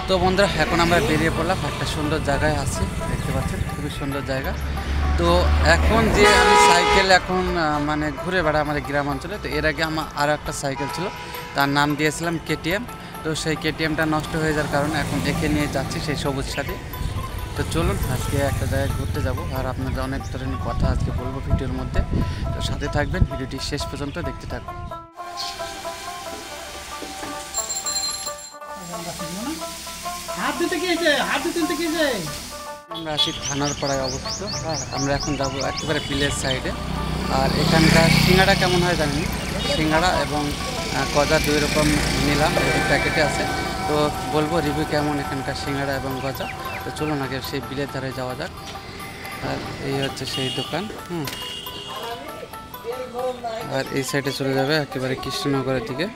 তো বন্ধুরা এখন আমরা বেরিয়ে পড়লাম, একটা সুন্দর জায়গায় আছি, দেখতে পাচ্ছেন খুবই সুন্দর জায়গা। তো এখন যে আমি সাইকেল এখন মানে ঘুরে বেড়া আমাদের গ্রাম অঞ্চলে, তো এর আগে আমার আরও একটা সাইকেল ছিল, তার নাম দিয়েছিলাম কেটিএম। তো সেই কেটিএমটা নষ্ট হয়ে যাওয়ার কারণে এখন একে নিয়ে যাচ্ছি সেই সবুজ সাথে। তো চলুন আজকে একটা জায়গায় ঘুরতে যাব, আর আপনাদের অনেক ধরনের কথা আজকে বলবো ভিডিওর মধ্যে। তো সাথে থাকবেন, ভিডিওটি শেষ পর্যন্ত দেখতে থাকবেন। আমরা আছি থানার পাড়ায় অবস্থিত। হ্যাঁ, আমরা এখন যাবো একেবারে বিলের সাইডে। আর এখানকার সিঙ্গাড়া কেমন হয় জানি, সিঙ্গাড়া এবং গজা দুই রকম নিলাম, প্যাকেটে আছে। তো বলবো রিভিউ কেমন এখানকার সিঙ্গাড়া এবং গজা। তো চলুন আগে সেই বিলের ধারে যাওয়া যাক। আর এই হচ্ছে সেই দোকান। আর এই সাইডে চলে যাবে একেবারে কৃষ্ণনগরের দিকে।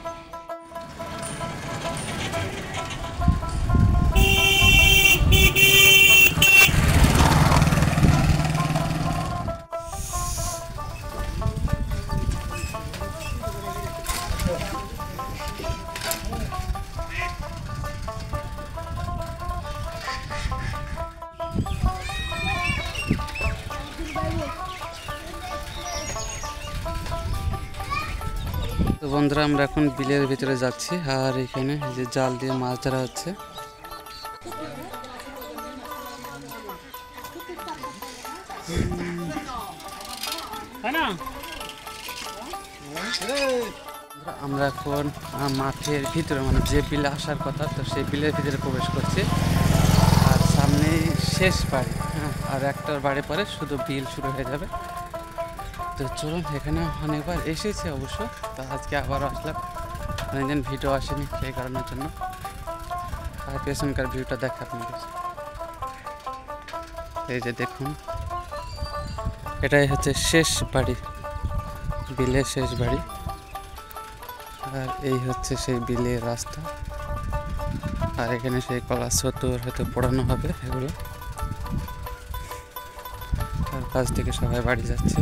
তো বন্ধুরা আমরা এখন বিলের ভিতরে যাচ্ছি, আর এখানে যে জাল দিয়ে মাছ ধরা হচ্ছে। আমরা এখন মাঠের ভিতরে, মানে যে বিলে আসার কথা, তো সেই বিলের ভিতরে প্রবেশ করছি। আর সামনে শেষ বাড়ি, আর একটার বাড়ি পরে শুধু বিল শুরু হয়ে যাবে। তো চলুন, এখানে অনেকবার এসেছে অবশ্য, তো আজকে আবারও আসলাম, অনেকদিন ভিডিও আসেনি সেই কারণের জন্য। আর পেছনকার ভিউটা দেখা আপনাদের, এই যে দেখুন, এটাই হচ্ছে শেষ বাড়ি, বিলের শেষ বাড়ি। আর এই হচ্ছে সেই বিলের রাস্তা। আর এখানে সেই কলা চতুর হয়তো পড়ানো হবে এগুলো। আর কাছ থেকে সবাই বাড়ি যাচ্ছে।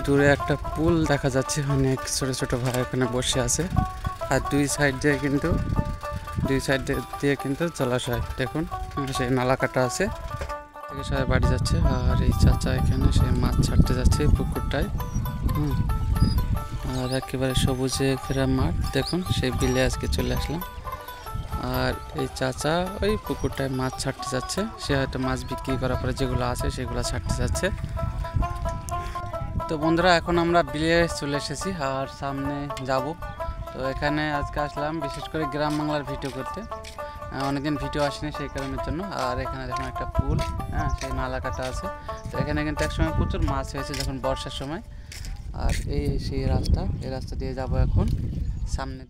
দূরে একটা পুল দেখা যাচ্ছে, অনেক ছোট ছোট ভাই ওখানে বসে আছে। আর দুই সাইড দিয়ে কিন্তু জলাশয়, দেখুন সেই নালা কাটা আছে, থেকে সবাই বাড়ি যাচ্ছে। আর এই চাচা এখানে সে মাছ ছাড়তে যাচ্ছে পুকুরটায়। আর একেবারে সবুজে ঘেরা মাঠ, দেখুন সেই বিলে আজকে চলে আসলাম। আর এই চাচা ওই পুকুরটায় মাছ ছাড়তে যাচ্ছে, সে হয়তো মাছ বিক্রি করার পরে যেগুলো আছে সেগুলো ছাড়তে যাচ্ছে। তো বন্ধুরা এখন আমরা বিলে চলে এসেছি, আর সামনে যাব। তো এখানে আজকে আসলাম বিশেষ করে গ্রাম বাংলার ভিডিও করতে, অনেকদিন ভিডিও আসেনি সেই কারণের জন্য। আর এখানে দেখুন একটা পুল, সেই নালা কাটা আছে। তো এখানে কিন্তু একসময় প্রচুর মাছ হয়েছে যখন বর্ষার সময়। আর এই সেই রাস্তা, এই রাস্তা দিয়ে যাব এখন সামনে।